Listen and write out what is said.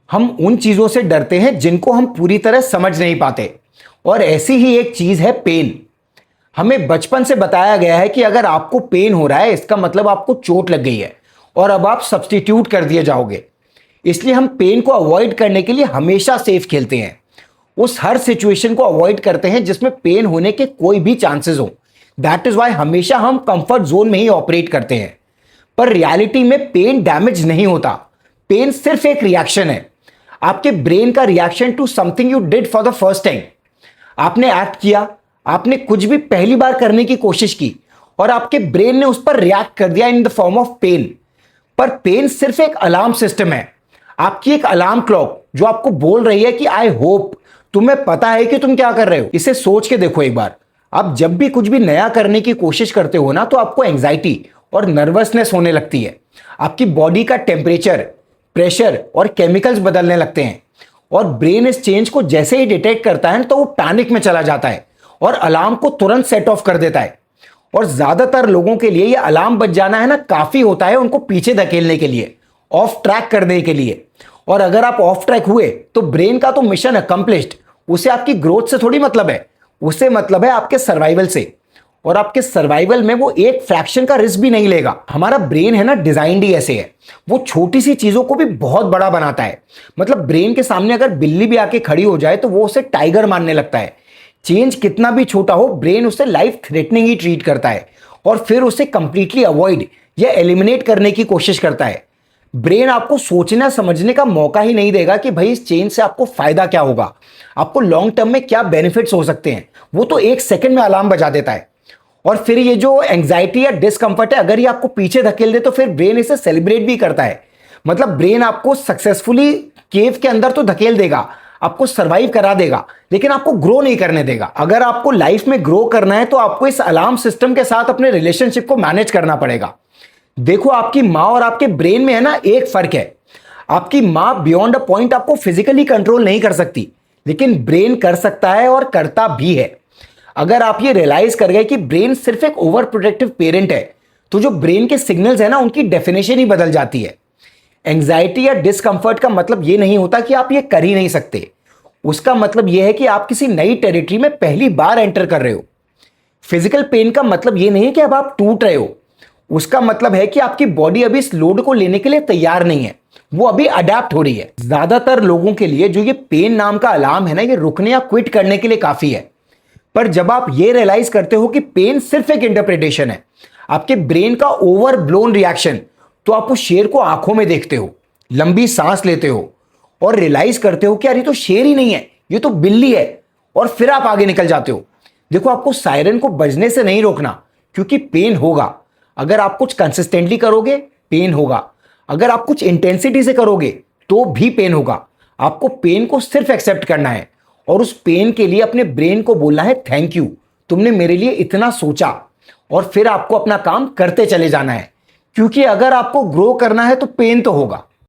हम उन चीजों से डरते हैं जिनको हम पूरी तरह समझ नहीं पाते, और ऐसी ही एक चीज है पेन। हमें बचपन से बताया गया है कि अगर आपको पेन हो रहा है इसका मतलब आपको चोट लग गई है और अब आप सब्स्टिट्यूट कर दिए जाओगे। इसलिए हम पेन को अवॉइड करने के लिए हमेशा सेफ खेलते हैं, उस हर सिचुएशन को अवॉइड करते हैं जिसमें पेन होने के कोई भी चांसेस हो। दैट इज वाई हमेशा हम कंफर्ट जोन में ही ऑपरेट करते हैं। पर रियलिटी में पेन डैमेज नहीं होता, पेन सिर्फ एक रिएक्शन है, आपके ब्रेन का reaction to something you did for the first time. आपने एक्ट किया, आपने कुछ भी पहली बार करने की कोशिश की और आपके ब्रेन ने उस पर रिएक्ट कर दिया in the form of pain. पर पेन सिर्फ एक अलार्म सिस्टम है, आपकी एक अलार्म क्लॉक जो आपको बोल रही है कि आई होप तुम्हें पता है कि तुम क्या कर रहे हो। इसे सोच के देखो एक बार, आप जब भी कुछ भी नया करने की कोशिश करते हो ना तो आपको एंजाइटी और नर्वसनेस होने लगती है। आपकी बॉडी का टेम्परेचर, प्रेशर और केमिकल्स बदलने लगते हैं और ब्रेन इस चेंज को जैसे ही डिटेक्ट करता है तो वो पैनिक में चला जाता है और अलार्म को तुरंत सेट ऑफ कर देता है। और ज्यादातर लोगों के लिए ये अलार्म बज जाना है ना काफी होता है उनको पीछे धकेलने के लिए, ऑफ ट्रैक करने के लिए। और अगर आप ऑफ ट्रैक हुए तो ब्रेन का तो मिशन अकम्प्लिश्ड, उसे आपकी ग्रोथ से थोड़ी मतलब है, उसे मतलब है आपके सर्वाइवल से। और आपके सर्वाइवल में वो एक फ्रैक्शन का रिस्क भी नहीं लेगा। हमारा ब्रेन है ना डिजाइंड ही ऐसे है, वो छोटी सी चीजों को भी बहुत बड़ा बनाता है। मतलब ब्रेन के सामने अगर बिल्ली भी आके खड़ी हो जाए तो वो उसे टाइगर मानने लगता है। चेंज कितना भी छोटा हो ब्रेन उसे लाइफ थ्रेटनिंग ही ट्रीट करता है और फिर उसे कंप्लीटली अवॉइड या एलिमिनेट करने की कोशिश करता है। ब्रेन आपको सोचना समझने का मौका ही नहीं देगा कि भाई इस चेंज से आपको फायदा क्या होगा, आपको लॉन्ग टर्म में क्या बेनिफिट्स हो सकते हैं। वो तो एक सेकंड में अलार्म बजा देता है। और फिर ये जो एंजाइटी या डिस्कंफर्ट है अगर ये आपको पीछे धकेल दे तो फिर ब्रेन इसे सेलिब्रेट भी करता है। मतलब ब्रेन आपको सक्सेसफुली केव के अंदर तो धकेल देगा, आपको सरवाइव करा देगा, लेकिन आपको ग्रो नहीं करने देगा। अगर आपको लाइफ में ग्रो करना है तो आपको इस अलार्म सिस्टम के साथ अपने रिलेशनशिप को मैनेज करना पड़ेगा। देखो आपकी माँ और आपके ब्रेन में है ना एक फर्क है, आपकी माँ बियॉन्ड अ पॉइंट आपको फिजिकली कंट्रोल नहीं कर सकती, लेकिन ब्रेन कर सकता है और करता भी है। अगर आप ये रियलाइज कर गए कि ब्रेन सिर्फ एक ओवर प्रोटेक्टिव पेरेंट है तो जो ब्रेन के सिग्नल्स है ना उनकी डेफिनेशन ही बदल जाती है। एंजाइटी या डिस्कंफर्ट का मतलब ये नहीं होता कि आप ये कर ही नहीं सकते, उसका मतलब यह है कि आप किसी नई टेरिटरी में पहली बार एंटर कर रहे हो। फिजिकल पेन का मतलब ये नहीं है कि अब आप टूट रहे हो, उसका मतलब है कि आपकी बॉडी अभी इस लोड को लेने के लिए तैयार नहीं है, वो अभी अडेप्ट हो रही है। ज्यादातर लोगों के लिए जो ये पेन नाम का अलार्म है ना ये रुकने या क्विट करने के लिए काफी है। पर जब आप ये रियलाइज करते हो कि पेन सिर्फ एक इंटरप्रिटेशन है, आपके ब्रेन का ओवर ब्लोन रिएक्शन, तो आप उस शेर को आंखों में देखते हो, लंबी सांस लेते हो और रियलाइज करते हो कि यार ये तो शेर ही नहीं है, ये तो बिल्ली है, और फिर आप आगे निकल जाते हो। देखो आपको सायरन को बजने से नहीं रोकना, क्योंकि पेन होगा। अगर आप कुछ कंसिस्टेंटली करोगे पेन होगा, अगर आप कुछ इंटेंसिटी से करोगे तो भी पेन होगा। आपको पेन को सिर्फ एक्सेप्ट करना है और उस पेन के लिए अपने ब्रेन को बोलना है थैंक यू, तुमने मेरे लिए इतना सोचा। और फिर आपको अपना काम करते चले जाना है, क्योंकि अगर आपको ग्रो करना है तो पेन तो होगा।